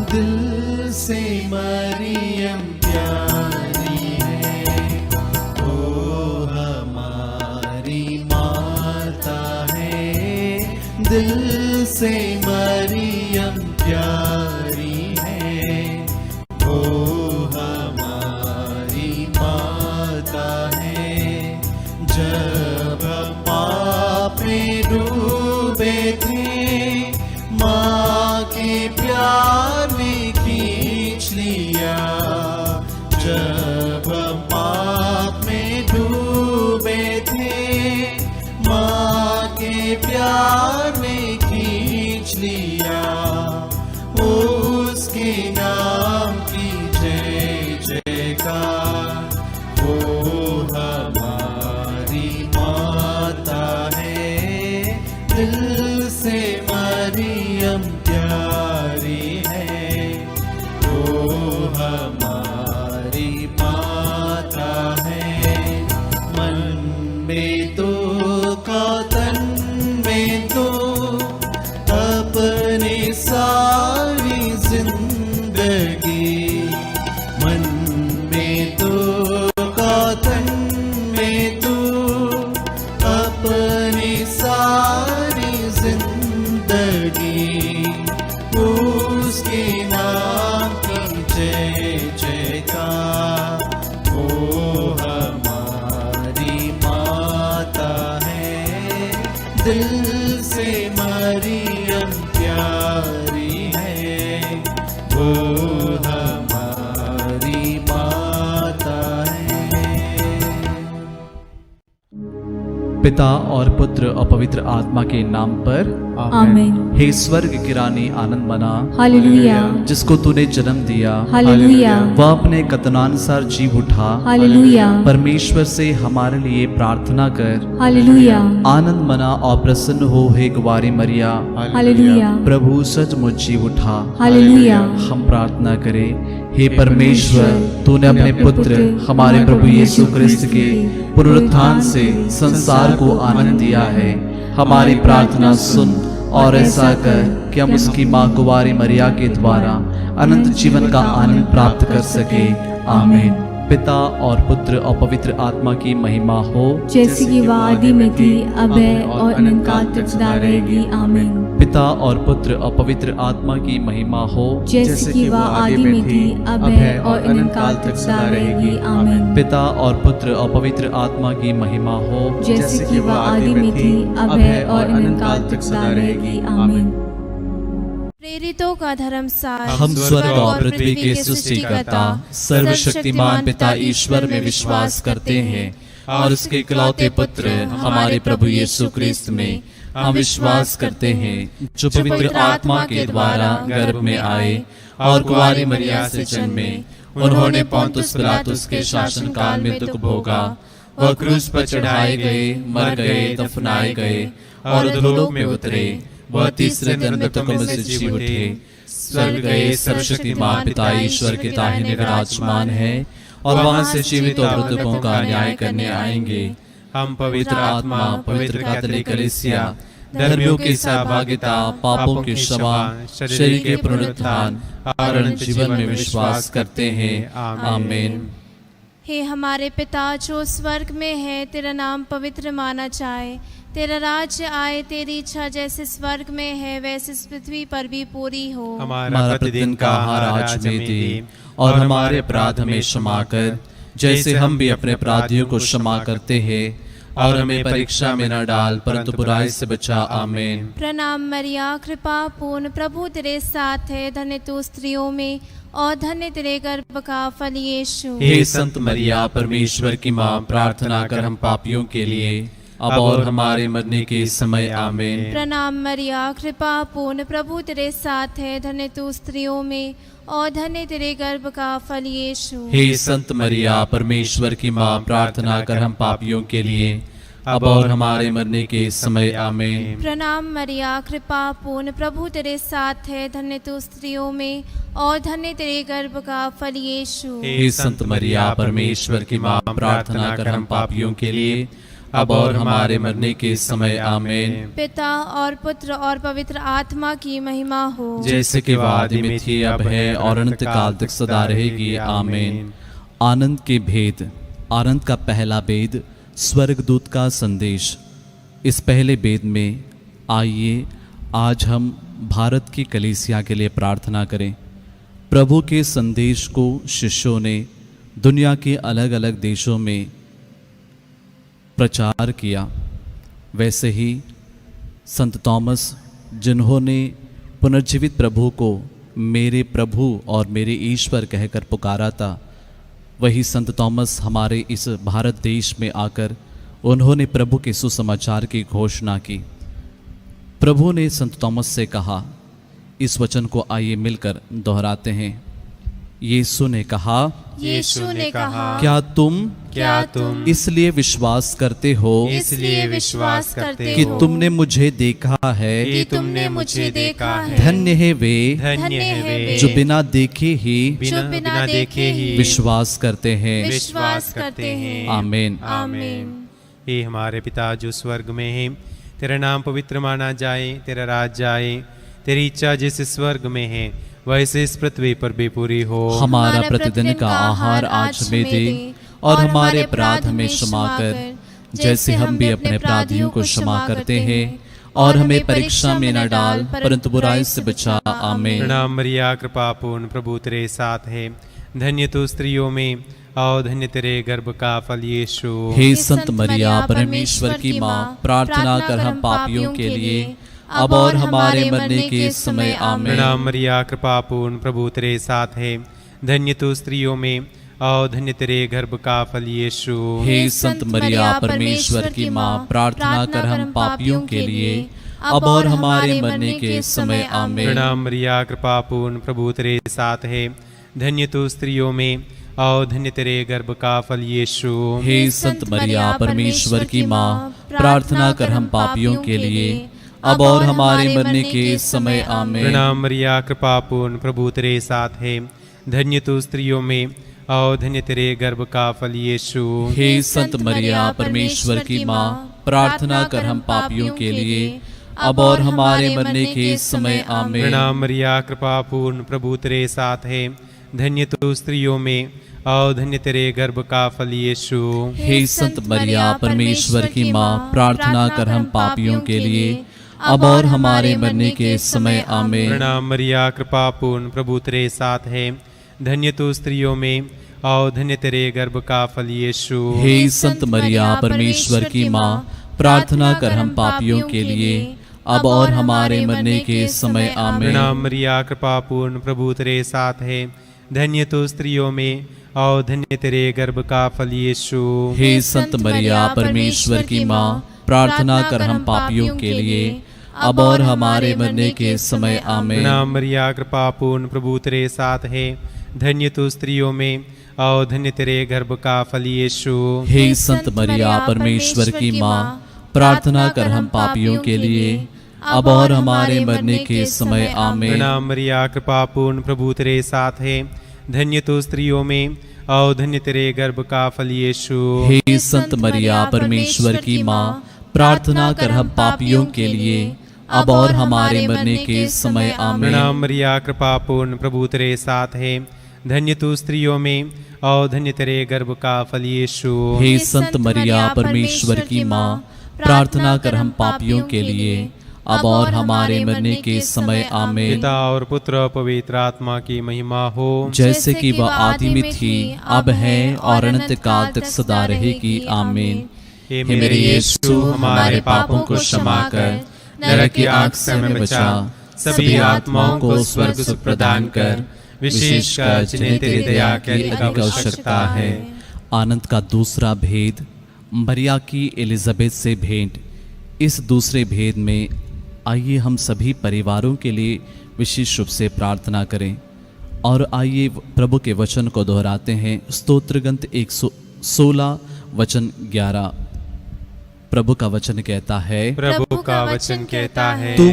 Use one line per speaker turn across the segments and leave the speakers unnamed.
दिल से मरियम प्यारी है, वो हमारी माता है। दिल से मरियम प्यारी है, वो हमारी माता है। जब पाप में डूबे थे, माँ के प्यार में खींच लिया। जब पाप में डूबे थे, माँ के प्यार में खींच लिया। उसके नाम की जय जयकार, वो हमारी माता है। दिल से मरियम प्यारी है, वो हमारी माता है। मन में तो तन में तो अपनी सारी जिंदगी, मन में तो तन में तो अपनी सारी जिंदगी, उसके नाम की जय जयकार, वो हमारी माता है। दिल से मरियम प्यारी है, वो हमारी माता है।
पिता और पुत्र और पवित्र आत्मा के नाम पर
आमीन।
हे स्वर्ग की रानी आनंद मना,
हालेलुया,
जिसको तूने जन्म दिया,
हालेलुया,
वह अपने कथनानुसार जीव उठा।
हालेलुया,
परमेश्वर से हमारे लिए प्रार्थना कर।
हालेलुया,
आनंद मना और प्रसन्न हो हे कुंवारी मरिया,
हालेलुया,
प्रभु सचमुच जीव उठा।
हालेलुया।
हम प्रार्थना करें। हे परमेश्वर, तूने अपने पुत्र हमारे प्रभु यीशु क्रिस्त के पुनरुत्थान से संसार को आनंद दिया है। हमारी प्रार्थना सुन और ऐसा कर कि हम उसकी माँ कुंवारी मरिया के द्वारा अनंत जीवन का आनंद प्राप्त कर सके। आमीन। पिता और पुत्र और पवित्र आत्मा की महिमा हो,
जैसे कि वह आदि में थी, अब है और अनंत काल तक सदा रहेगी। आमीन।
पिता और पुत्र और पवित्र आत्मा की महिमा हो,
जैसे कि वह आदि में थी, अब है और अनंत काल तक सदा रहेगी। आमीन।
पिता और पुत्र और पवित्र आत्मा की महिमा हो,
जैसे कि वह आदि में थी, अब है और अनंत काल तक सदा रहेगी। आमीन।
प्रेरितों का धर्मसार।
हम स्वर्ग और पृथ्वी के सृष्टिकर्ता सर्वशक्तिमान पिता ईश्वर में विश्वास करते हैं और उसके इकलौते पुत्र हमारे प्रभु यीशु क्रिस्त में हम विश्वास करते हैं, जो पवित्र आत्मा के द्वारा गर्भ में आए और कुंवारी मरिया से जन्मे। उन्होंने पोंतुस पिलातुस के शासन काल में दुख भोगा, वह क्रूस पर चढ़ाए गए, मर गए, दफनाए गए और अधोलोक में उतरे। वह तीसरे दिन मृतकों में से जी उठे, स्वर्ग गए, सर्वशक्तिमान पिता ईश्वर के दाहिने विराजमान है और वहां से जीवित और मृतकों का न्याय करने आएंगे। हम पवित्र आत्मा, पवित्र कैथोलिक कलीसिया, धर्मियों की सहभागिता, पापों की क्षमा, शरीर के पुनरुत्थान और अनंत जीवन में विश्वास करते हैं। आमीन।
हे हमारे पिता जो स्वर्ग में है, तेरा नाम पवित्र माना जाए, तेरा राज्य आए, तेरी इच्छा जैसे स्वर्ग में है वैसे इस पृथ्वी पर भी पूरी हो।
हमारा प्रतिदिन का आहार आज हमें दे और हमारे अपराध हमें क्षमा कर, जैसे हम भी अपने अपराधियों को क्षमा करते हैं, और हमें परीक्षा में न डाल परंतु बुराई से बचा। आमीन।
प्रणाम मरिया, कृपा पूर्ण, प्रभु तेरे साथ है, धन्य तू स्त्रियों में और धन्य तेरे गर्भ का फल यीशु।
हे संत मरिया, परमेश्वर की माँ, प्रार्थना कर हम पापियों के लिए अब और हमारे मरने के समय। आमीन।
प्रणाम मरिया, कृपा पूर्ण, प्रभु तेरे साथ है, धन्य तू स्त्रियों में और धन्य तेरे गर्भ का फल यीशु।
हे संत मरिया, परमेश्वर की माँ, प्रार्थना कर हम पापियों के लिए अब और हमारे मरने के समय। आमीन।
प्रणाम मरिया, कृपा पूर्ण, प्रभु तेरे साथ है, धन्य तू स्त्रियों में और धन्य तेरे गर्भ का फल यीशु।
हे संत मरिया, परमेश्वर की माँ, प्रार्थना कर हम पापियों के लिए अब और हमारे मरने के समय आमीन।
पिता और पुत्र और पवित्र आत्मा की महिमा हो,
जैसे कि वह आदि में थी, अब है और अनंत काल तक सदा रहेगी आमीन। आनंद के भेद। आनंद का पहला भेद, स्वर्गदूत का संदेश। इस पहले भेद में आइए आज हम भारत की कलीसिया के लिए प्रार्थना करें। प्रभु के संदेश को शिष्यों ने दुनिया के अलग अलग देशों में प्रचार किया, वैसे ही संत थॉमस, जिन्होंने पुनर्जीवित प्रभु को मेरे प्रभु और मेरे ईश्वर कहकर पुकारा था, वही संत थॉमस हमारे इस भारत देश में आकर उन्होंने प्रभु के सुसमाचार की घोषणा की। प्रभु ने संत थॉमस से कहा, इस वचन को आइए मिलकर दोहराते हैं। यीशु ने कहा, क्या तुम इसलिए विश्वास करते हो कि तुमने मुझे देखा है? धन्य है वे जो बिना देखे ही विश्वास करते हैं। आमीन।
हे हमारे पिता जो स्वर्ग में है, तेरा नाम पवित्र माना जाए, तेरा राज्य आए, तेरी इच्छा जैसे स्वर्ग में है वैसे इस पृथ्वी पर भी पूरी हो।
हमारा प्रतिदिन का आहार आज हमें दे, और हमारे अपराध हमें क्षमा कर, जैसे हम भी अपने अपराधियों को क्षमा करते हैं, और हमें परीक्षा में न डाल, परंतु बुराई से बचा। आमीन।
प्रणाम मरिया, कृपा पूर्ण, प्रभु तेरे साथ है, धन्य तू स्त्रियों में और धन्य तेरे गर्भ का फल यीशु।
हे संत मरिया, परमेश्वर की माँ, प्रार्थना कर हम पापियों के लिए, अब और हमारे मरने के समय। आमीन।
प्रणाम मरिया, कृपा पूर्ण, प्रभु तेरे साथ है, धन्य तू स्त्रियों में और धन्य तेरे गर्भ का फल यीशु।
हे संत मरिया, परमेश्वर की माँ, प्रार्थना कर हम पापियों के लिए, अब और हमारे मरने के समय। आमीन।
प्रणाम मरिया, कृपा पूर्ण, प्रभु तेरे साथ है, धन्य तू स्त्रियों में और धन्य तेरे गर्भ का फल यीशु।
हे संत मरिया, परमेश्वर की माँ, प्रार्थना कर हम पापियों के लिए, अब और हमारे मरने के समय। आमीन।
प्रणाम मरिया, कृपा पूर्ण, प्रभु तेरे साथ है, धन्य तू स्त्रियों में और धन्य तेरे गर्भ का फल यीशु।
हे संत मरिया, परमेश्वर की माँ, प्रार्थना कर हम पापियों के लिए, अब और हमारे मरने के समय। आमीन।
प्रणाम मरिया, कृपा पूर्ण, प्रभु तेरे साथ है, धन्य तू स्त्रियों में और धन्य तेरे गर्भ का फल यीशु।
हे संत मरिया, परमेश्वर की माँ, प्रार्थना कर हम पापियों के लिए, अब और हमारे मरने के समय। आमीन।
प्रणाम मरिया, कृपा पूर्ण, प्रभु तेरे साथ है, धन्य तू स्त्रियों में और धन्य तेरे गर्भ का फल यीशु।
हे संत मरिया, परमेश्वर की माँ, प्रार्थना कर हम पापियों के लिए, अब और हमारे मरने के समय। आमीन।
प्रणाम मरिया, कृपा पूर्ण, प्रभु तेरे साथ है, धन्य तू स्त्रियों में और धन्य तेरे गर्भ का फल यीशु।
हे संत मरिया, परमेश्वर की माँ, प्रार्थना कर हम पापियों के लिए, अब और हमारे मरने के समय। आमीन।
प्रणाम मरिया, कृपा पूर्ण, प्रभु तेरे साथ है, धन्य तू स्त्रियों में और धन्य तेरे गर्भ का फल यीशु।
हे संत मरिया, परमेश्वर की माँ, प्रार्थना कर हम पापियों के लिए, अब और हमारे मरने के समय। आमीन।
प्रणाम मरिया, कृपा पूर्ण, प्रभु तेरे साथ है, धन्य तू स्त्रियों में और धन्य तेरे गर्भ का फल यीशु।
हे संत मरिया, परमेश्वर की माँ, प्रार्थना कर हम पापियों के लिए, अब और हमारे मरने के समय। आमीन।
प्रणाम मरिया, कृपा पूर्ण, प्रभु तेरे साथ है, धन्य तू स्त्रियों में और धन्य तेरे गर्भ का फल यीशु।
हे संत मरिया, परमेश्वर की माँ, प्रार्थना कर हम पापियों के लिए, अब और हमारे मरने के समय। आमीन।
पिता और पुत्र और पवित्र आत्मा की महिमा हो,
जैसे कि वह आदि में थी, अब है और अनंत काल तक सदा रहेगी। आमीन।
हे मेरे यीशु, हमारे पापों को क्षमा कर, नरक की आग से हमें बचा, सभी आत्माओं को स्वर्ग सुख प्रदान कर, विशेषकर जिन्हें तेरी दया की आवश्यकता है।
आनंद का दूसरा भेद, मरिया की एलिजाबेथ से भेंट। इस दूसरे भेद में आइए हम सभी परिवारों के लिए विशेष रूप से प्रार्थना करें, और आइए प्रभु के वचन को दोहराते हैं। स्तोत्र ग्रंथ 116 वचन 11। प्रभु का वचन कहता है,
प्रभु का वचन कहता है,
तू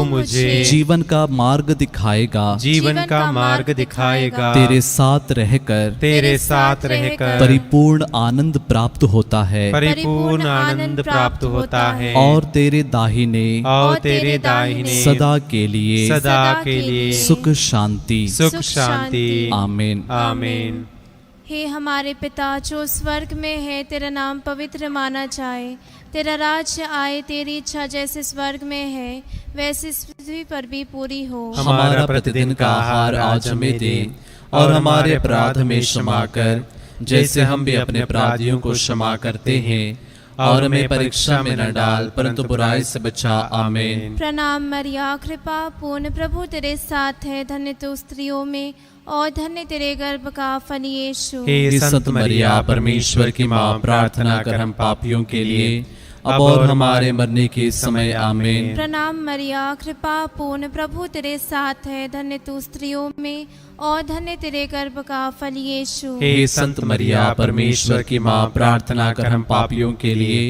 मुझे
जीवन
का मार्ग दिखाएगा,
जीवन का मार्ग दिखाएगा,
तेरे साथ रहकर परिपूर्ण आनंद प्राप्त होता है,
परिपूर्ण आनंद प्राप्त होता है,
और तेरे दाहिने सदा के लिए सुख शांति। आमीन।
आमीन।
हे हमारे पिता जो स्वर्ग में है, तेरा नाम पवित्र माना जाए, तेरा राज्य आए, तेरी इच्छा जैसे स्वर्ग में है वैसे इस पृथ्वी पर भी पूरी हो।
हमारा प्रतिदिन का आहार आज हमें दे, और हमारे अपराध में क्षमा कर जैसे हम भी अपने अपराधियों को क्षमा करते हैं, और हमें परीक्षा में न डाल परंतु बुराई से बचा। आमीन।
प्रणाम मरिया, कृपा पूर्ण प्रभु तेरे साथ है, धन्य तू स्त्रियों में और धन्य तेरे गर्भ का फल यीशु।
हे संत मरिया परमेश्वर की माँ, प्रार्थना कर हम पापियों के लिए अब और हमारे मरने के समय। आमीन।
प्रणाम मरिया, कृपा पूर्ण प्रभु तेरे साथ है, धन्य तू स्त्रियों में और धन्य तेरे गर्भ का फल यीशु।
हे संत मरिया परमेश्वर की माँ, प्रार्थना कर हम पापियों के लिए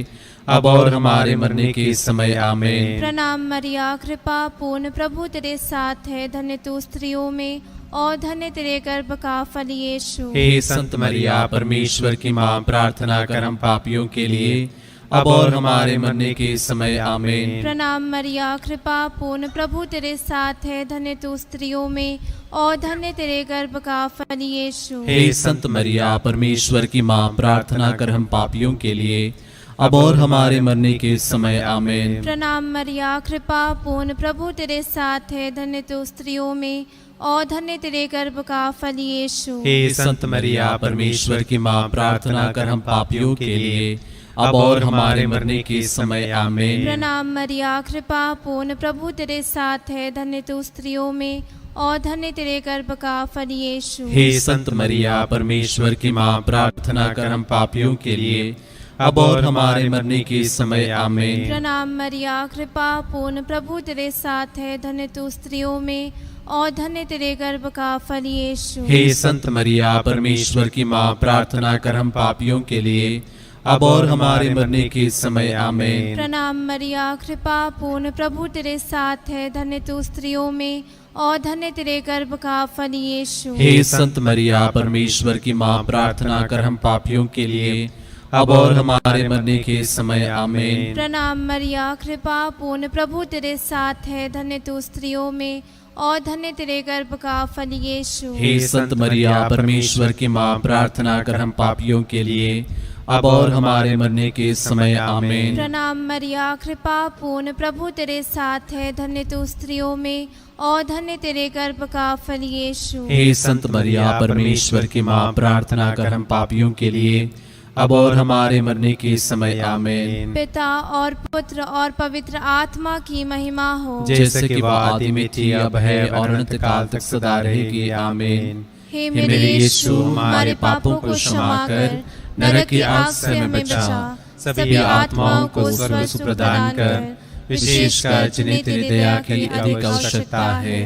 अब और हमारे मरने के समय। आमीन।
प्रणाम मरिया, कृपा पूर्ण प्रभु तेरे साथ है, धन्य तू स्त्रियों में और धन्य तेरे गर्भ का फल यीशु।
हे संत मरिया परमेश्वर की माँ, प्रार्थना कर हम पापियों के लिए अब और हमारे मरने के समय। आमीन।
प्रणाम मरिया, कृपा पूर्ण प्रभु तेरे साथ है, धन्य तू स्त्रियों में और धन्य तेरे गर्भ का फल यीशु।
हे संत मरिया परमेश्वर की माँ, प्रार्थना कर हम पापियों के लिए अब और हमारे मरने के समय। आमीन।
प्रणाम मरिया, कृपा पूर्ण प्रभु तेरे साथ है, धन्य तू स्त्रियों में और धन्य तेरे गर्भ का फल यीशु।
हे संत मरिया परमेश्वर की माँ, प्रार्थना कर हम पापियों के लिए अब और हमारे मरने के समय। आमीन।
प्रणाम मरिया, कृपा पूर्ण प्रभु तेरे साथ है, धन्य तू स्त्रियों में और धन्य तेरे गर्भ का फल यीशु।
हे संत मरिया परमेश्वर की माँ, प्रार्थना कर हम पापियों के लिए अब और हमारे मरने के समय। आमीन।
प्रणाम मरिया, कृपा पूर्ण प्रभु तेरे साथ है, धन्य तू स्त्रियों में और धन्य तेरे गर्भ का फल यीशु।
हे संत मरिया परमेश्वर की माँ, प्रार्थना कर हम पापियों के लिए अब और हमारे मरने के समय। आमीन।
प्रणाम मरिया, कृपा पूर्ण प्रभु तेरे साथ है, धन्य तू स्त्रियों में और धन्य तेरे गर्भ का फल यीशु।
हे संत मरिया परमेश्वर की माँ, प्रार्थना कर हम पापियों के लिए अब और हमारे मरने के समय। आमीन।
प्रणाम मरिया, कृपा पूर्ण प्रभु तेरे साथ है, धन्य तू स्त्रियों में और धन्य तेरे गर्भ का फल यीशु।
हे संत मरिया परमेश्वर की माँ, प्रार्थना कर हम पापियों के लिए अब और हमारे मरने के समय। आमीन।
प्रणाम मरिया, कृपा पूर्ण प्रभु तेरे साथ है, धन्य तू स्त्रियों में और धन्य तेरे गर्भ का फल यीशु।
हे संत मरिया परमेश्वर की माँ, प्रार्थना कर हम पापियों के लिए अब और हमारे मरने के समय। आमीन।
पिता और पुत्र और पवित्र आत्मा की महिमा हो,
जैसे कि वह आदि में थी, अब है और अनंत काल तक सदा रहेगी। आमीन।
हे मेरे यीशु, हमारे पापों को क्षमा कर, नरक की आग से हमें बचा, सभी आत्माओं को स्वर्ग सुख प्रदान कर, विशेषकर जिन्हें तेरी दया की अधिक आवश्यकता है।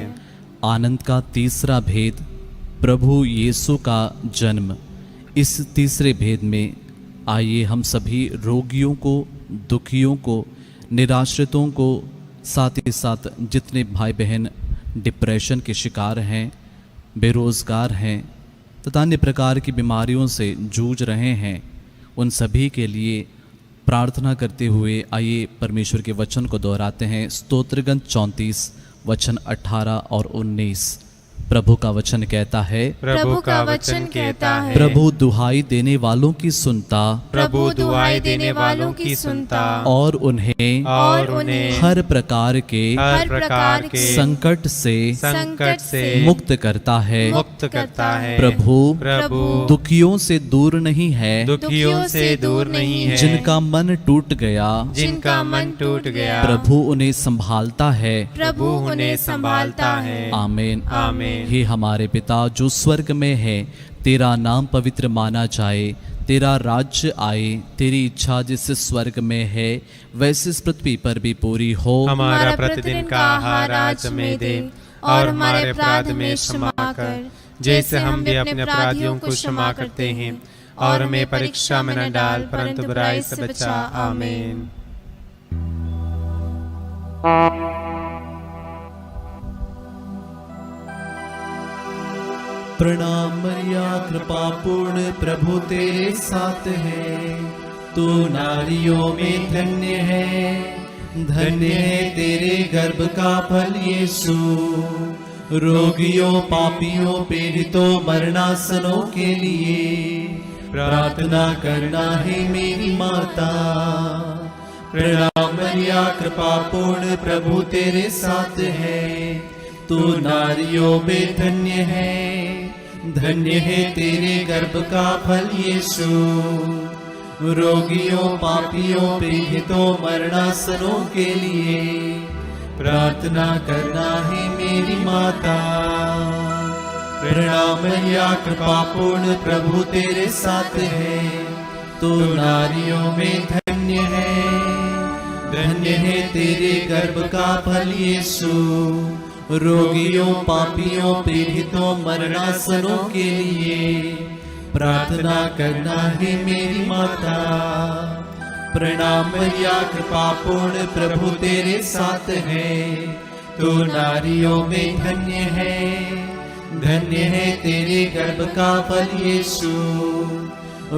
आनंद का तीसरा भेद, प्रभु यीशु का जन्म। इस तीसरे भेद में आइए हम सभी रोगियों को, दुखियों को, निराश्रितों को, साथ ही साथ जितने भाई बहन डिप्रेशन के शिकार हैं, बेरोज़गार हैं तथा अन्य प्रकार की बीमारियों से जूझ रहे हैं, उन सभी के लिए प्रार्थना करते हुए आइए परमेश्वर के वचन को दोहराते हैं। स्तोत्रगंध 34 वचन 18 और 19। प्रभु का वचन कहता है,
प्रभु का वचन कहता है,
प्रभु दुहाई देने वालों की सुनता,
प्रभु दुहाई देने वालों की सुनता,
और उन्हें हर प्रकार के संकट से मुक्त करता है। प्रभु दुखियों से दूर नहीं है,
दुखियों से दूर नहीं है,
जिनका मन टूट गया, प्रभु उन्हें संभालता है। आमीन।
आमीन।
हे हमारे पिता जो स्वर्ग में है, तेरा नाम पवित्र माना जाए, तेरा राज्य आए, तेरी इच्छा जैसे स्वर्ग में है वैसे इस पृथ्वी पर भी पूरी हो।
हमारा प्रतिदिन का आहार आज हमें दे, और हमारे अपराध में क्षमा कर, जैसे हम भी अपने अपराधियों को क्षमा करते हैं, और हमें परीक्षा में न डाल, परंतु बुराई से बचा। आमीन।
प्रणाम मरिया, कृपा पूर्ण प्रभु तेरे साथ है, तू नारियों में धन्य है, धन्य है तेरे गर्भ का फल यीशु। रोगियों, पापियों, पीड़ितों, मरणासनों के लिए प्रार्थना करना है मेरी माता। प्रणाम मरिया, कृपा पूर्ण प्रभु तेरे साथ है, तू नारियों में धन्य है, धन्य है तेरे गर्भ का फल यीशु। रोगियों, पापियों, पीड़ितों, मरणासनों के लिए प्रार्थना करना है मेरी माता। प्रणाम मरिया, कृपा पूर्ण प्रभु तेरे साथ है, तू नारियों में धन्य है, धन्य है तेरे गर्भ का फल यीशु। रोगियों, पापियों, पीड़ितों, मरणासनों के लिए प्रार्थना करना है मेरी माता। प्रणाम मरिया, कृपा पूर्ण प्रभु तेरे साथ है, तू नारियों में धन्य है, धन्य है तेरे गर्भ का फल यीशु।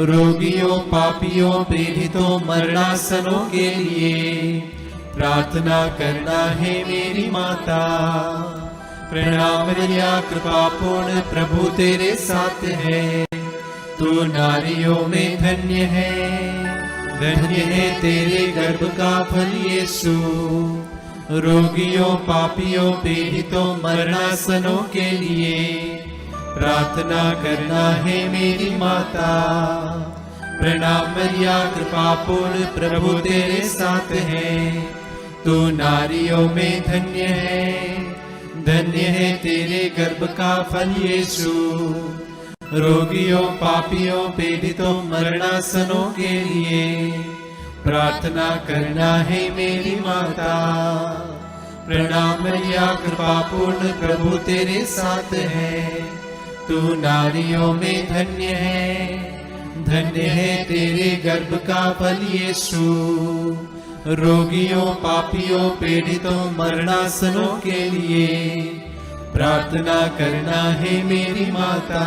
रोगियों, पापियों, पीड़ितों, मरणासनों के लिए प्रार्थना करना है मेरी माता। प्रणाम मरिया, कृपा पूर्ण प्रभु तेरे साथ है, तू नारियों में धन्य है, धन्य है तेरे गर्भ का फल यीशु। रोगियों, पापियों, पीड़ितों, मरणासनों के लिए प्रार्थना करना है मेरी माता। प्रणाम मरिया, कृपा पूर्ण प्रभु तेरे साथ है, तू नारियों में धन्य है, धन्य है तेरे गर्भ का फल यीशु। रोगियों, पापियों, पीड़ितों, मरणासनों के लिए प्रार्थना करना है मेरी माता। प्रणाम मरिया, कृपा पूर्ण प्रभु तेरे साथ है, तू नारियों में धन्य है, धन्य है तेरे गर्भ का फल यीशु। रोगियों, पापियों, पीड़ितों, मरणासनों के लिए प्रार्थना करना है मेरी माता।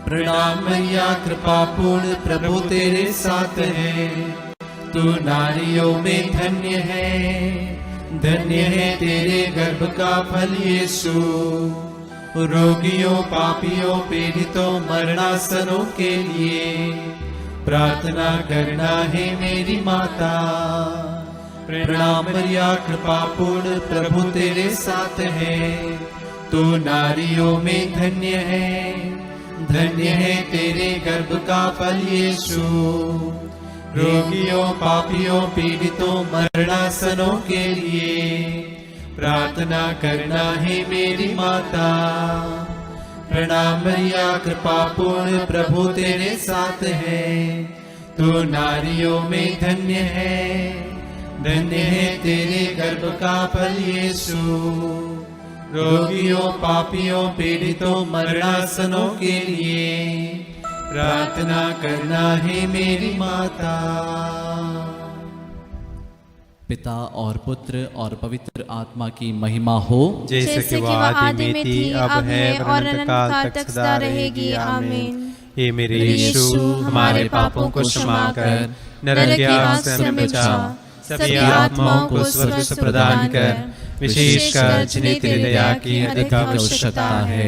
प्रणाम मरिया, कृपा पूर्ण प्रभु तेरे साथ है, तू नारियों में धन्य है, धन्य है तेरे गर्भ का फल यीशु। रोगियों, पापियों, पीड़ितों, मरणासनों के लिए प्रार्थना करना है मेरी माता। प्रणाम मरिया, कृपा पूर्ण प्रभु तेरे साथ है, तू नारियों में धन्य है, धन्य है तेरे गर्भ का फल यीशु। रोगियों, पापियों, पीड़ितों, मरणासनों के लिए प्रार्थना करना है मेरी माता। प्रणाम मरिया, कृपा पूर्ण प्रभु तेरे साथ है, तू नारियों में धन्य है, धन्य है तेरे गर्भ का फल यीशु। रोगियों, पापियों, पीड़ितों, मरणासनों के लिए प्रार्थना करना है मेरी माता। पिता और पुत्र और पवित्र आत्मा की महिमा हो,
जैसे कि वो आदि में थी, अब है और अनंत काल तक सदा रहेगी। आमीन। हे मेरे यीशु, हमारे पापों को क्षमा कर, नरक की आग से हमें बचा, सभी आत्माओं को स्वर्ग से प्रदान कर, विशेषकर जिन्हें तेरी दया की अधिक आवश्यकता है।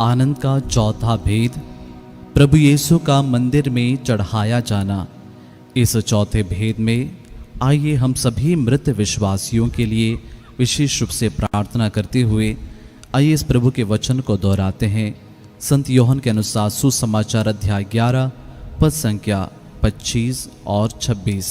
आनंद का चौथा भेद, प्रभु यीशु का मंदिर में चढ़ाया जाना। इस चौथे भेद में आइए हम सभी मृत विश्वासियों के लिए विशेष रूप से प्रार्थना करते हुए आइए इस प्रभु के वचन को दोहराते हैं। संत योहन के अनुसार सुसमाचार अध्याय 11 पद संख्या 25 और 26।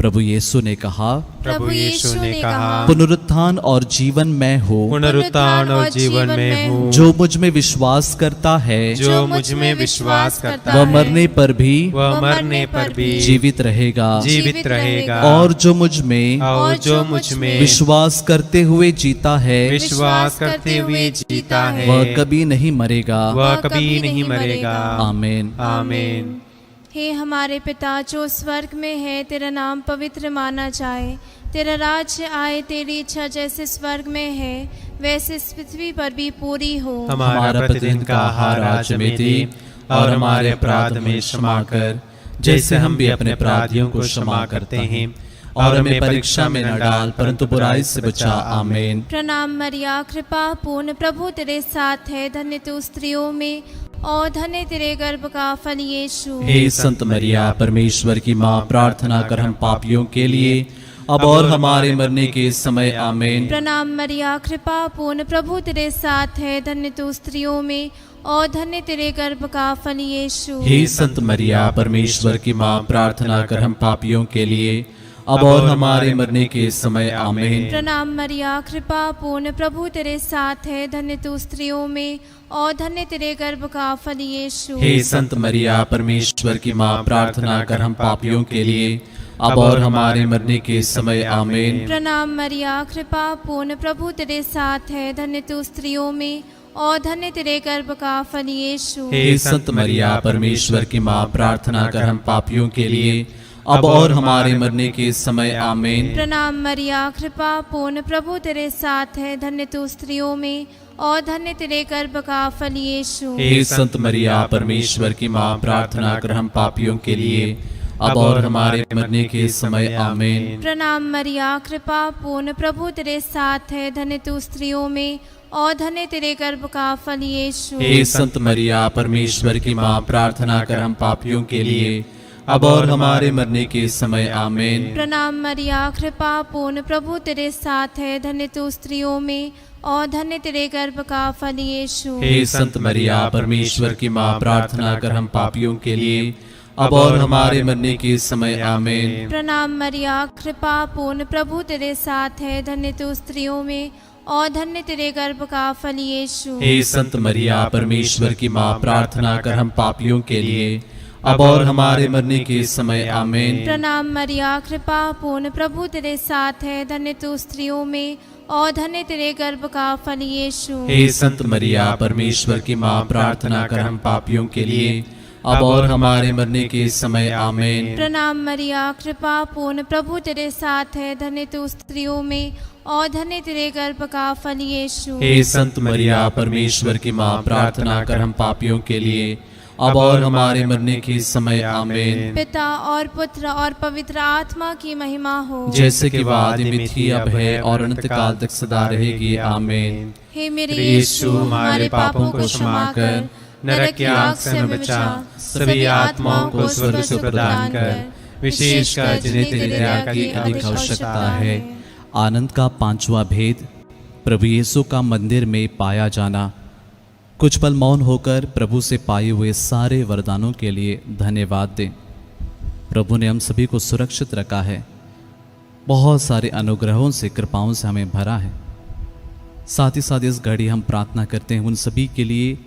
प्रभु यीशु ने कहा,
प्रभु यीशु ने कहा,
पुनरुत्थान और जीवन मैं हूँ।
पुनरुत्थान और जीवन में हूँ।
जो मुझ में विश्वास करता है,
जो मुझ में विश्वास करता
वह
है,
मरने पर भी
वह मरने पर भी
जीवित रहेगा।
जीवित रहेगा।
और जो मुझ में विश्वास करते हुए जीता है,
विश्वास करते हुए जीता है,
वह कभी नहीं मरेगा।
वह कभी नहीं मरेगा।
आमीन।
आमीन।
हे हमारे पिता जो स्वर्ग में है, तेरा नाम पवित्र माना जाए, तेरा राज्य आए, तेरी इच्छा जैसे स्वर्ग में है वैसे इस पृथ्वी पर भी पूरी हो।
हमारा प्रतिदिन का आहार आज हमें दे, और हमारे अपराध में क्षमा कर, जैसे हम भी अपने अपराधियों को क्षमा करते हैं, और हमें परीक्षा में न डाल, परंतु बुराई से बचा। आमीन।
प्रणाम मरिया, कृपा पूर्ण, प्रभु तेरे साथ है, धन्य तू स्त्रियों में और धन्य तेरे गर्भ का फल यीशु।
हे संत मरिया, परमेश्वर की माँ, प्रार्थना कर हम पापियों के लिए अब और हमारे मरने के समय। आमीन।
प्रणाम मरिया, कृपा पूर्ण, प्रभु तेरे साथ है, धन्य तू स्त्रियों में और धन्य तेरे गर्भ का फल यीशु।
हे संत मरिया, परमेश्वर की माँ, प्रार्थना कर हम पापियों के लिए अब और हमारे मरने के समय। आमीन।
प्रणाम मरिया, कृपा पूर्ण, प्रभु तेरे साथ है, धन्य तू स्त्रियों में और धन्य तेरे गर्भ का फल यीशु।
हे संत मरिया, परमेश्वर की माँ, प्रार्थना कर हम पापियों के लिए अब और हमारे मरने के समय। आमीन।
प्रणाम मरिया, कृपा पूर्ण, प्रभु तेरे साथ है, धन्य तू स्त्रियों में और धन्य तेरे गर्भ का फल यीशु।
हे संत मरिया, परमेश्वर की माँ, प्रार्थना कर हम पापियों के लिए अब और हमारे मरने के समय। आमीन।
प्रणाम मरिया, कृपा पूर्ण, प्रभु तेरे साथ है, धन्य तू स्त्रियों में और धन्य तेरे गर्भ का फल यीशु।
हे संत मरिया, परमेश्वर की माँ, प्रार्थना कर हम पापियों के लिए अब और हमारे मरने के समय। आमीन।
प्रणाम मरिया, कृपा पूर्ण, प्रभु तेरे साथ है, धन्य तू स्त्रियों में और धन्य तेरे गर्भ का फल यीशु।
हे संत मरिया, परमेश्वर की माँ, प्रार्थना कर हम पापियों के लिए अब और हमारे मरने के समय। आमीन।
प्रणाम मरिया, कृपा पूर्ण, प्रभु तेरे साथ है, धन्य तू स्त्रियों में और धन्य तेरे गर्भ का फल यीशु।
हे संत मरिया, परमेश्वर की माँ, प्रार्थना कर हम पापियों के लिए अब और हमारे मरने के समय। आमीन।
प्रणाम मरिया, कृपा पूर्ण, प्रभु तेरे साथ है, धन्य तू स्त्रियों में और धन्य तेरे गर्भ का फल यीशु।
हे संत मरिया, परमेश्वर की माँ, प्रार्थना कर हम पापियों के लिए अब और हमारे मरने के समय। आमीन।
प्रणाम मरिया, कृपा पूर्ण, प्रभु तेरे साथ है, धन्य तू स्त्रियों में और धन्य तेरे गर्भ का फल यीशु।
हे संत मरिया, परमेश्वर की माँ, प्रार्थना कर हम पापियों के लिए अब और हमारे मरने के समय। आमीन।
प्रणाम मरिया, कृपा पूर्ण, प्रभु तेरे साथ है, धन्य तू स्त्रियों में और धन्य तेरे गर्भ का फल यीशु।
हे संत मरिया, परमेश्वर की माँ, प्रार्थना कर हम पापियों के लिए अब और हमारे मरने के समय। आमीन।
पिता और पुत्र और पवित्र आत्मा की महिमा हो,
जैसे कि वह आदि में थी, अब है और अनंत काल तक सदा रहेगी। आमीन।
हे मेरे
यीशु, हमारे पापों को क्षमा कर, नरक की आग से हमें बचा, सभी आत्माओं को स्वर्ग से प्रदान कर, विशेषकर जिन्हें तेरी दया की अधिक आवश्यकता है।
आनंद का पांचवा भेद, प्रभु यीशु का मंदिर में पाया जाना। कुछ पल मौन होकर प्रभु से पाए हुए सारे वरदानों के लिए धन्यवाद दें। प्रभु ने हम सभी को सुरक्षित रखा है, बहुत सारे अनुग्रहों से, कृपाओं से हमें भरा है। साथ ही साथ इस घड़ी हम प्रार्थना करते हैं उन सभी के लिए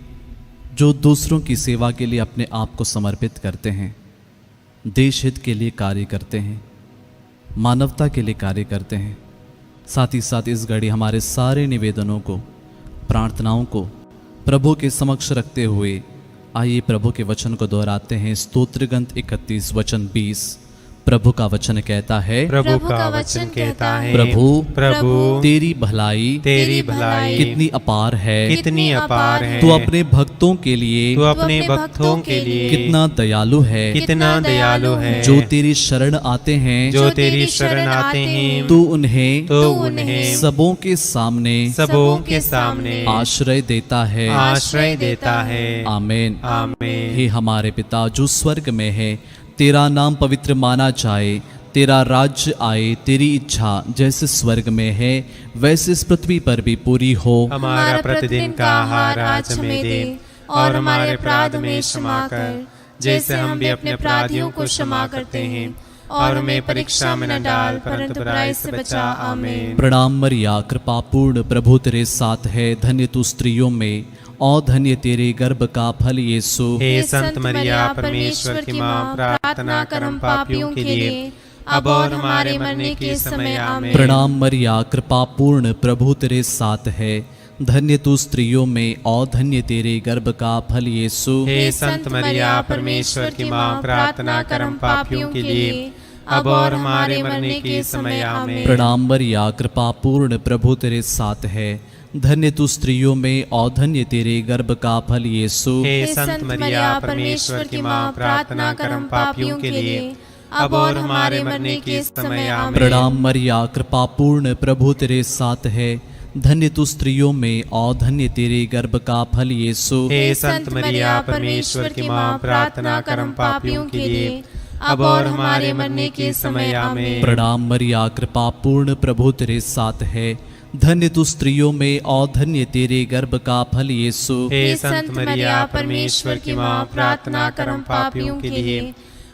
जो दूसरों की सेवा के लिए अपने आप को समर्पित करते हैं, देश हित के लिए कार्य करते हैं, मानवता के लिए कार्य करते हैं। साथ ही साथ इस घड़ी हमारे सारे निवेदनों को, प्रार्थनाओं को प्रभु के समक्ष रखते हुए आइए प्रभु के वचन को दोहराते हैं। स्तोत्र ग्रंथ 31 वचन 20। प्रभु का वचन कहता है,
प्रभु का वचन कहता है,
प्रभु तेरी भलाई कितनी अपार है,
कितनी अपार है।
तू अपने भक्तों के लिए,
तू अपने भक्तों के लिए
कितना दयालु है,
कितना दयालु है।
जो तेरी शरण आते हैं,
जो तेरी शरण आते हैं,
तू उन्हें सबों के सामने आश्रय देता है,
आश्रय देता है।
आमीन।
आमीन।
हे हमारे पिता जो स्वर्ग में है, तेरा नाम पवित्र माना जाए, तेरा राज्य आए, तेरी इच्छा जैसे स्वर्ग में है वैसे इस पृथ्वी पर भी पूरी हो।
हमारा प्रतिदिन का आहार आज हमें दे, और हमारे अपराध में क्षमा कर, जैसे हम भी अपने अपराधियों को क्षमा करते हैं, और हमें परीक्षा में न डाल, परंतु बुराई से बचा। आमीन।
प्रणाम मरिया, कृपा पूर्ण, प्रभु तेरे साथ है। धन्य तू स्त्रियों में और धन्य तेरे गर्भ का फल यीशु।
हे संत मरिया, परमेश्वर की माँ, प्रार्थना कर हम पापियों के लिए, अब और हमारे मरने के समय। आमीन।
प्रणाम मरिया, कृपा पूर्ण, प्रभु तेरे साथ है। धन्य तू स्त्रियों में और धन्य तेरे गर्भ का फल यीशु।
हे संत मरिया, परमेश्वर की माँ, प्रार्थना कर हम पापियों के लिए, अब और हमारे मरने के समय। आमीन।
प्रणाम मरिया, कृपा पूर्ण, प्रभु तेरे साथ है। धन्य तू स्त्रियों में और धन्य तेरे गर्भ का फल यीशु।
हे संत मरिया, परमेश्वर की माँ, प्रार्थना कर हम पापियों के लिए, अब और हमारे मरने के समय। आमीन।
प्रणाम मरिया, कृपा पूर्ण, प्रभु तेरे साथ है। धन्य तू स्त्रियों में और धन्य तेरे गर्भ का फल यीशु।
हे संत मरिया, परमेश्वर की माँ, प्रार्थना कर हम पापियों के लिए, अब और हमारे मरने के समय। आमीन।
प्रणाम मरिया, कृपा पूर्ण, प्रभु तेरे साथ है। धन्य तू स्त्रियों में और धन्य तेरे गर्भ का फल यीशु।
हे संत मरिया, परमेश्वर की माँ, प्रार्थना कर हम पापियों के लिए,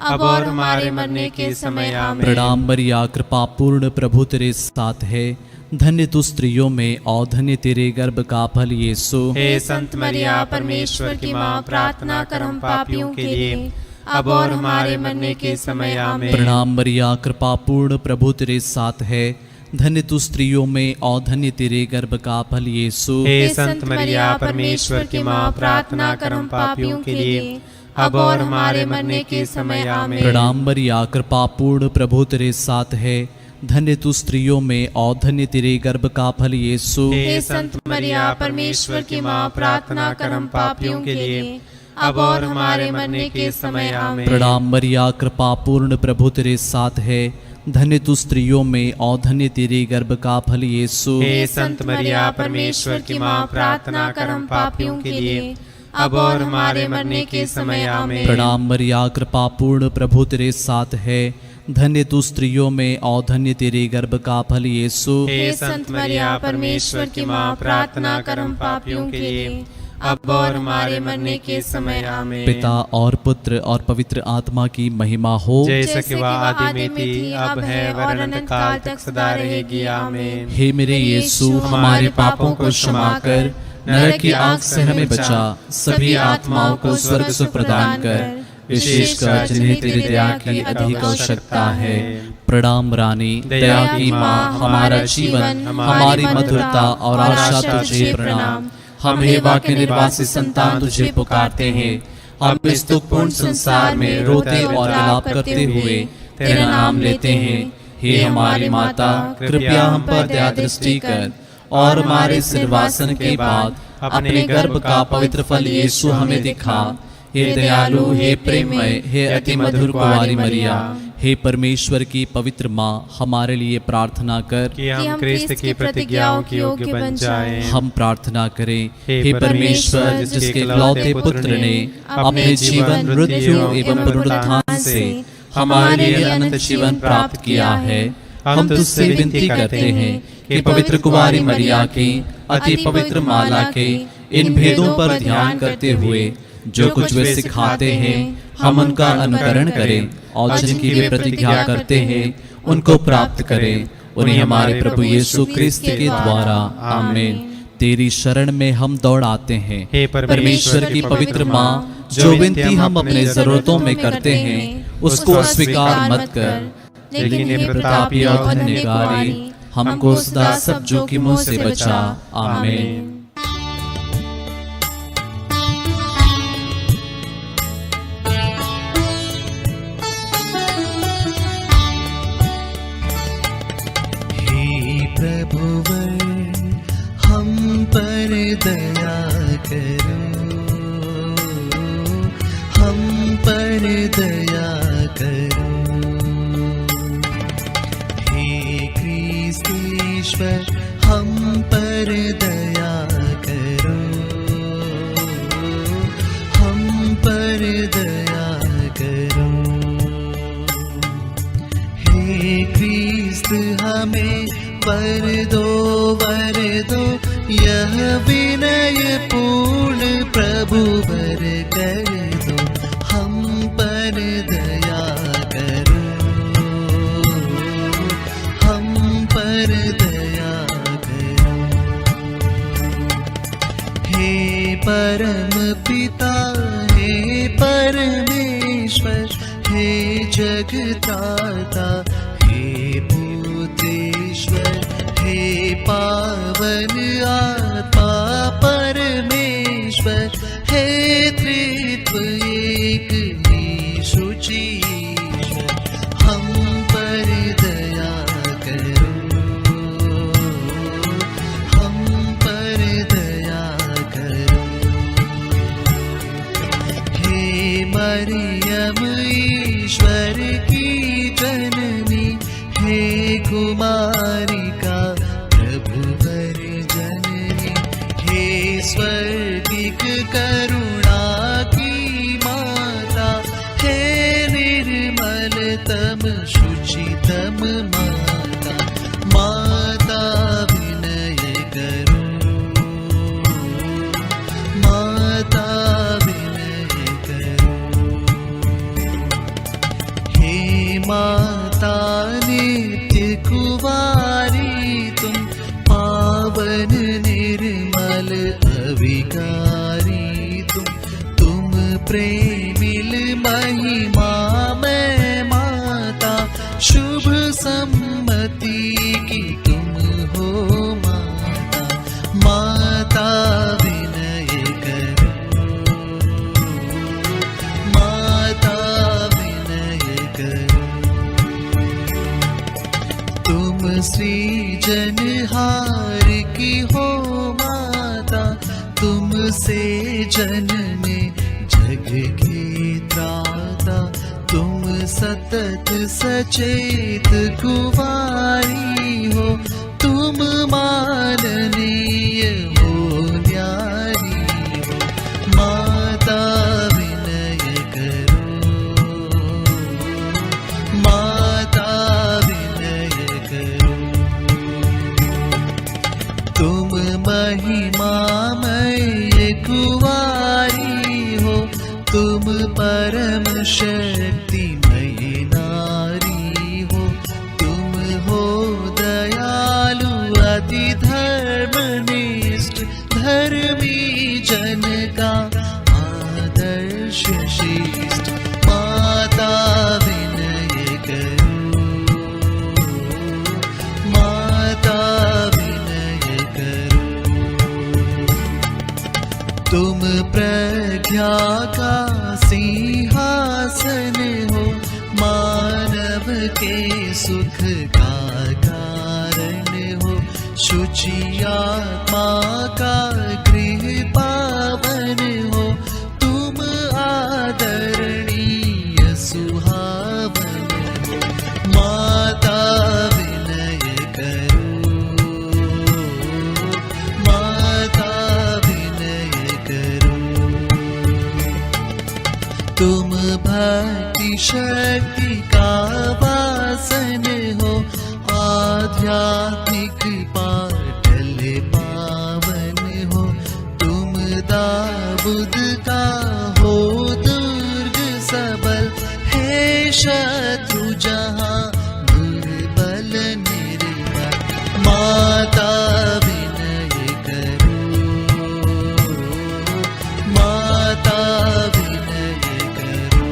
अब और हमारे मरने के समय। आमीन।
प्रणाम मरिया, कृपा पूर्ण, प्रभु तेरे साथ है। धन्य तू स्त्रियों में और धन्य तेरे गर्भ का फल यीशु।
हे संत मरिया, परमेश्वर की माँ, प्रार्थना कर हम पापियों के लिए, अब और हमारे मरने के समय। आमीन।
प्रणाम मरिया, कृपा पूर्ण, प्रभु तेरे साथ है। धन्य तू स्त्रियों में और धन्य तेरे गर्भ का फल यीशु।
हे संत मरिया, परमेश्वर की माँ, प्रार्थना कर हम पापियों के लिए, अब और हमारे मरने के समय। आमीन।
प्रणाम मरिया, कृपा पूर्ण, प्रभु तेरे साथ है। धन्य तू स्त्रियों में और धन्य तेरे गर्भ का फल यीशु।
हे संत मरिया, परमेश्वर की माँ, प्रार्थना कर हम पापियों के लिए, अब और हमारे मरने के समय। आमीन।
प्रणाम मरिया, कृपा पूर्ण, प्रभु तेरे साथ है। धन्य तू स्त्रियों में और धन्य तेरे गर्भ का फल यीशु।
हे संत मरिया, परमेश्वर की माँ, प्रार्थना कर हम पापियों के लिए, अब और हमारे मरने के समय। आमीन।
प्रणाम मरिया, कृपा पूर्ण, प्रभु तेरे साथ है। धन्य तू स्त्रियों में और धन्य तेरे गर्भ का फल यीशु।
हे संत मरिया, परमेश्वर की माँ, प्रार्थना कर हम पापियों के लिए, अब और हमारे मरने के समय। आमीन।
पिता और पुत्र और पवित्र आत्मा की महिमा हो,
जैसे कि वह आदि में थी, अब है, और अनंत काल तक सदा रहेगी। आमीन।
हे मेरे यीशु, हमारे पापों को क्षमा कर, नरक की आग से हमें बचा, सभी आत्माओं को स्वर्ग सुख प्रदान कर, विशेषकर जिन्हें तेरी दया की अधिक आवश्यकता है। प्रणाम रानी, दया की माँ, हमारा जीवन, हमारी मधुरता और आशा तुझे प्रणाम। हम हे वाक्य निर्वासी संतान तुझे पुकारते हैं। हम इस दुखपूर्ण संसार में रोते और विलाप करते हुए तेरा नाम लेते हैं। हे हमारी माता, कृपया हम पर दया दृष्टि कर और हमारे सिरवासन के बाद अपने गर्भ का पवित्र फल यीशु हमें दिखा। हे दयालु, हे प्रेममय, हे अति मधुर कुंवारी मरिया, हे परमेश्वर की पवित्र माँ, हमारे लिए प्रार्थना कर
कि हम क्रिस्त की प्रतिज्ञाओं के योग्य बन जाएं।
हम प्रार्थना करें। हे परमेश्वर, जिसके इकलौते पुत्र ने अपने जीवन, मृत्यु एवं पुनरुत्थान से हमारे लिए अनंत जीवन प्राप्त किया है, हम तुझसे विनती करते हैं कि पवित्र कुंवारी मरिया की अति पवित्र माला के इन भेदों पर ध्यान करते हुए जो कुछ वे सिखाते हैं, हम उनका अनुकरण करें और जिनकी वे प्रतिज्ञा करते हैं उनको प्राप्त करें। उन्हें हमारे प्रभु यीशु क्रिस्त के द्वारा। आमीन। तेरी शरण में हम दौड़ आते हैं।
हे
परमेश्वर की पवित्र माँ, जो विनती हम अपने जरूरतों में करते हैं उसको अस्वीकार मत कर, लेकिन हे प्रतापी और धन्यकारी, हमको सदा सब जोखिमों से बचा। आमीन।
प्रभुवर हम पर दया करो, हम पर दया करो। हे क्रिस्त ईश्वर, हम पर दया करो, हम पर दया करो। हे क्रिस्त हमें वर दो, यह विनय पूर्ण प्रभु वर कर दो, हम पर दया करो। परम पिता हे परमेश्वर, हे जगदाता हे पुत्रेश्वर, हे पावन आत्मा परमेश्वर, हे त्रित्व एक शुचि ईश्वर, हम पर दया करो, हम पर दया करो। हे मरियम ईश्वर की जननी, हे कुमारिका प्रभुवर जननी, हे स्वर्गिक करुणा की माता, हे निर्मलतम शुचितम माता, माता विनय करो, माता विनय करो। हे माता नित्य कुवारी तुम, पावन निर्मल अविकारी तुम प्रेमिल महिमा में माता, शुभ सम्मति की तुम हो माता, माता विनय करो, माता विनय करो। तुम सृजनहार की हो माता, तुमसे जन्मे जग के त्राता, तुम सतत सचेत कुवारी हो, तुम माननीय हो न्यारी हो, माता विनय करो, माता विनय करो। तुम महिमामय कुवारी हो, तुम परम शक्तिमयी नारी हो, तुम हो दयालु अति धर्मनिष्ठ, धर्मी जन का आदर्श श्रेष्ठ, माता विनय करो, माता विनय करो। तुम प्रज्ञा का सिंहासन हो, मानव के सुख का कारण हो, शुचि आत्मा का गृह पावन हो, तुम आदरणीय सुहावन हो, माता विनय करो, माता विनय करो। तुम भक्ति शक्ति का वासन हो, आध्यात्मिक पाटल पावन हो, तुम दाऊद का हो दुर्ग सबल, हे शत्रु जहाँ दुर्बल निर्बल, माता विनय करो, माता विनय करो।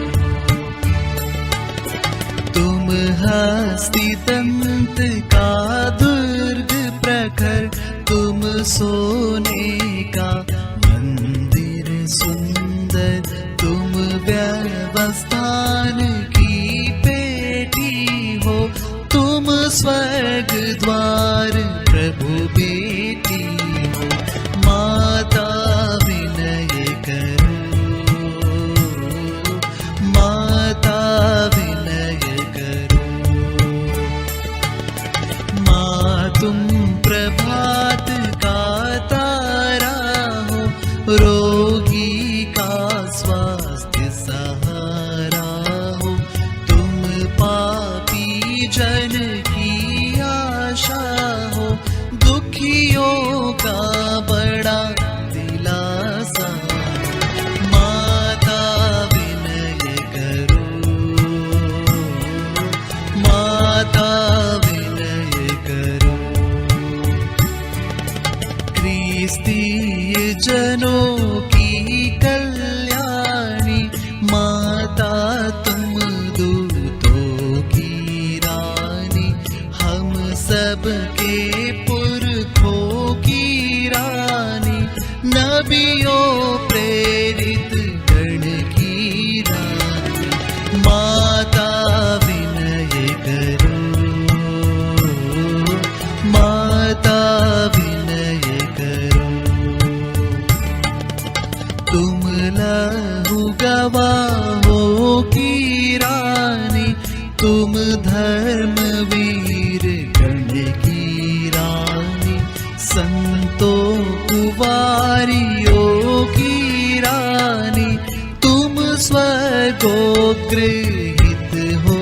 तुम हस्ती दंत का दुर्ग प्रखर, तुम सोने का मंदिर सुंदर, तुम व्यवस्थान की पेटी हो, तुम स्वर्ग द्वार प्रभु बेटी हो, माता विनय करो, माता विनय करो। माँ तुम प्रभात का तारा हो, रोगी का स्वास्थ्य सहारा हो, तुम पापी जन की आशा हो, दुखियों का बड़ा दिलासा, माता विनय करो, माता विनय करो। फिलिस्तीय जनों की कल्याणी, माता तुम दूतों की रानी, हम सब के पुरखों की रानी, नबियों प्रेरित गण की रानी, माता विनय करो, माता विनय करो। तुम लहू गवाहों की रानी, तुम धर्मवीर गण की रानी, संतों कुवारियों की रानी, तुम स्वर्गोग्रहित हो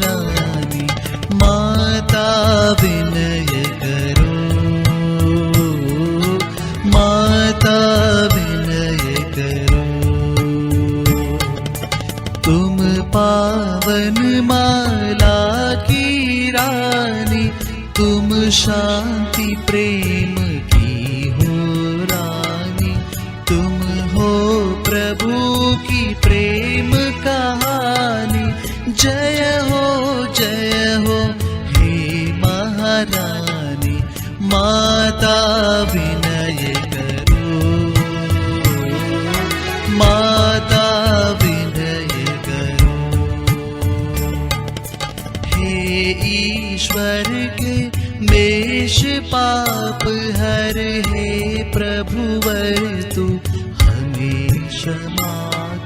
रानी, माता विनय करो, माता विनय करो। तुम पावन माला की रानी, तुम शांति प्रेम की हो रानी, तुम हो प्रभु की प्रेम कहानी, जय हो हे महारानी, माता विनय करो, माता विनय करो। हे ईश्वर के मेष पाप हर, हे प्रभुवर तू हमें क्षमा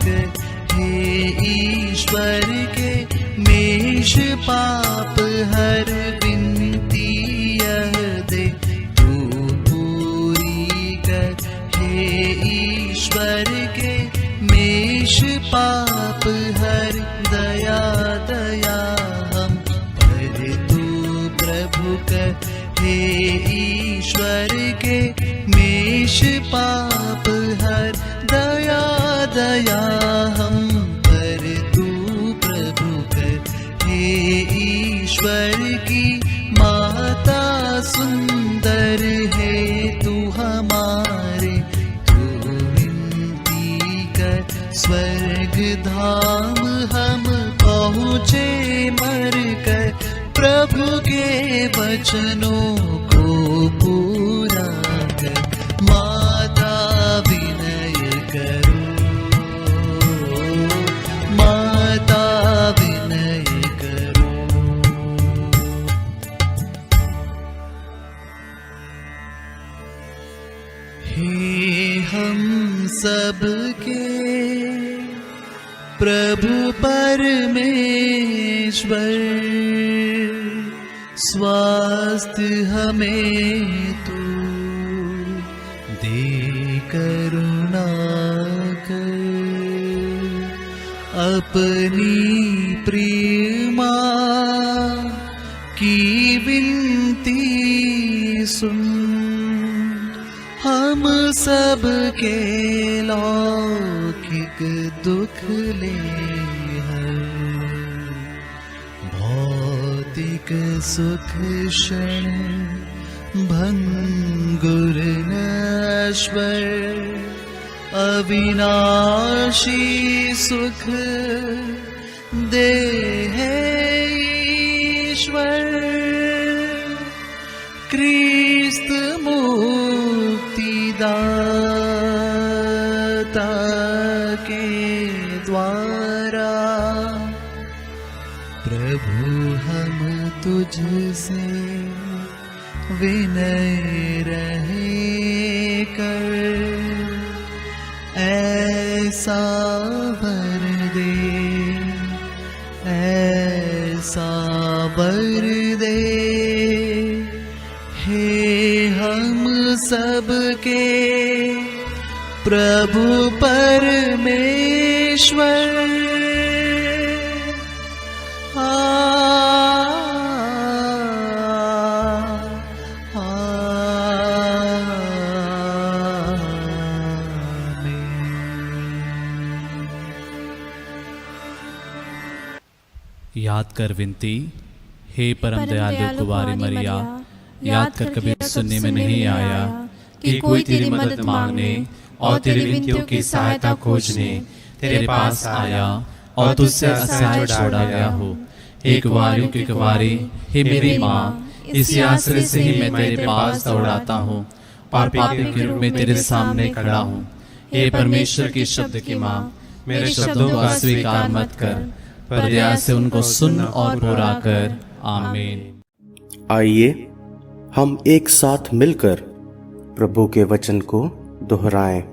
कर, हे ईश्वर के मेष पाप हर, विनती यह दे तू पूरी कर, हे ईश्वर के मेष पाप हर, दया दया हम पर तू प्रभु कर, हे ईश्वर के मेष पाप हर, दया दया हम पर तू प्रभु कर, हे ईश्वर की माता सुंदर है तू हमारे, तू विनती कर, स्वर्ग धाम हम पहुँचे मर कर, प्रभु के वचनों को पूरा कर, माता विनय करो, माता विनय करो। हे हम सब के प्रभु परमेश्वर, स्वास्थ्य हमें तू दे करुणा कर, अपनी प्रिय मां की विनती सुन, हम सब के लौकिक दुख ले हर, भौतिक सुख क्षण भंगुर नश्वर, अविनाशी सुख दे है ईश्वर, क्रिस्त मुक्तिदाता के द्वारा, प्रभु हम तुझसे विनय रहे कर, ऐसा वर दे, ऐसा वर दे, हे हम सबके प्रभु परमेश्वर,
याद कर विनती, हे परम दयालु कुंवारी मरिया, याद कर कभी सुनने में नहीं आया, कि कोई तेरी मदद मांगने और तेरी विनतियों की सहायता खोजने तेरे पास आया और तुझसे असहाय छोड़ा गया हो। हे कुंवारियों की कुंवारी, हे मेरी माँ, इसी आश्रय से ही मैं तेरे पास दौड़ाता हूँ और पापी के रूप में तेरे सामने खड़ा हूँ। हे परमेश्वर के शब्द की माँ, मेरे शब्दों का स्वीकार मत कर, पर दया से उनको सुन और पूरा कर। आमीन।
आइए हम एक साथ मिलकर प्रभु के वचन को दोहराएं।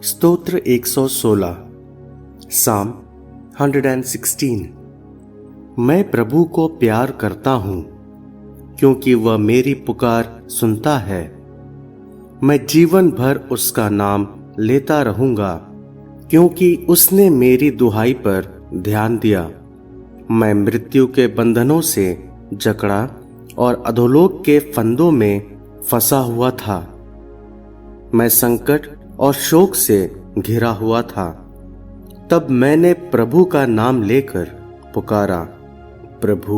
स्तोत्र 116, साम 116। मैं प्रभु को प्यार करता हूँ, क्योंकि वह मेरी पुकार सुनता है। मैं जीवन भर उसका नाम लेता रहूंगा, क्योंकि उसने मेरी दुहाई पर ध्यान दिया। मैं मृत्यु के बंधनों से जकड़ा और अधोलोक के फंदों में फंसा हुआ था। मैं संकट और शोक से घिरा हुआ था। तब मैंने प्रभु का नाम लेकर पुकारा, प्रभु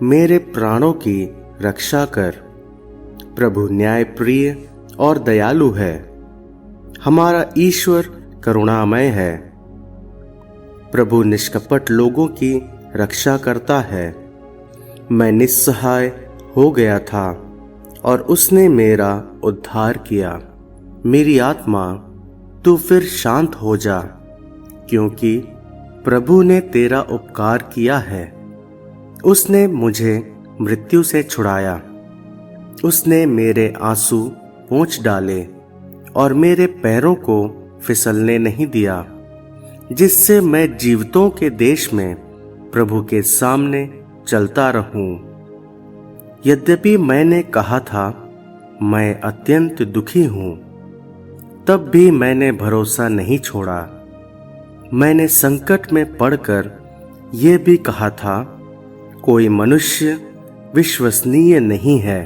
मेरे प्राणों की रक्षा कर। प्रभु न्यायप्रिय और दयालु है, हमारा ईश्वर करुणामय है। प्रभु निष्कपट लोगों की रक्षा करता है। मैं निस्सहाय हो गया था और उसने मेरा उद्धार किया। मेरी आत्मा, तू फिर शांत हो जा, क्योंकि प्रभु ने तेरा उपकार किया है। उसने मुझे मृत्यु से छुड़ाया। उसने मेरे आंसू पोंछ डाले और मेरे पैरों को फिसलने नहीं दिया, जिससे मैं जीवितों के देश में प्रभु के सामने चलता रहूं। यद्यपि मैंने कहा था, मैं अत्यंत दुखी हूं, तब भी मैंने भरोसा नहीं छोड़ा। मैंने संकट में पड़कर यह भी कहा था, कोई मनुष्य विश्वसनीय नहीं है।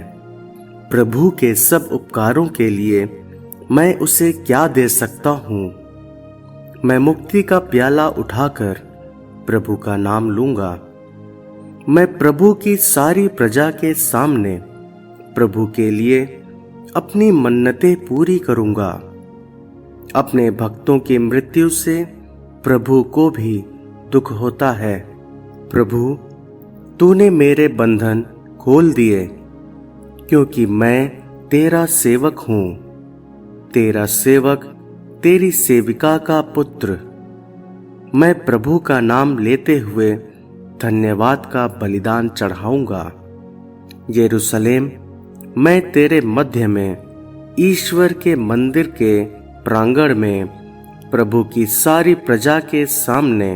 प्रभु के सब उपकारों के लिए मैं उसे क्या दे सकता हूँ। मैं मुक्ति का प्याला उठाकर प्रभु का नाम लूंगा। मैं प्रभु की सारी प्रजा के सामने प्रभु के लिए अपनी मन्नतें पूरी करूंगा। अपने भक्तों की मृत्यु से प्रभु को भी दुख होता है। प्रभु, तूने मेरे बंधन खोल दिए, क्योंकि मैं तेरा सेवक हूँ, तेरा सेवक, तेरी सेविका का पुत्र। मैं प्रभु का नाम लेते हुए धन्यवाद का बलिदान चढ़ाऊंगा। यरूशलेम, मैं तेरे मध्य में ईश्वर के मंदिर के प्रांगण में प्रभु की सारी प्रजा के सामने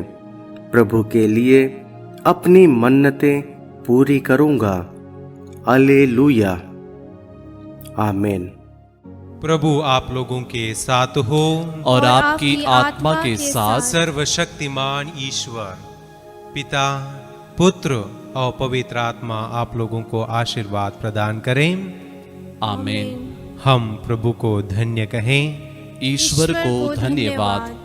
प्रभु के लिए अपनी मन्नतें पूरी करूंगा। हालेलुया। आमीन।
प्रभु आप लोगों के साथ हो
और आपकी आत्मा के साथ।
सर्वशक्तिमान ईश्वर पिता, पुत्र और पवित्र आत्मा आप लोगों को आशीर्वाद प्रदान करें।
आमीन।
हम प्रभु को धन्य कहें।
ईश्वर को धन्यवाद।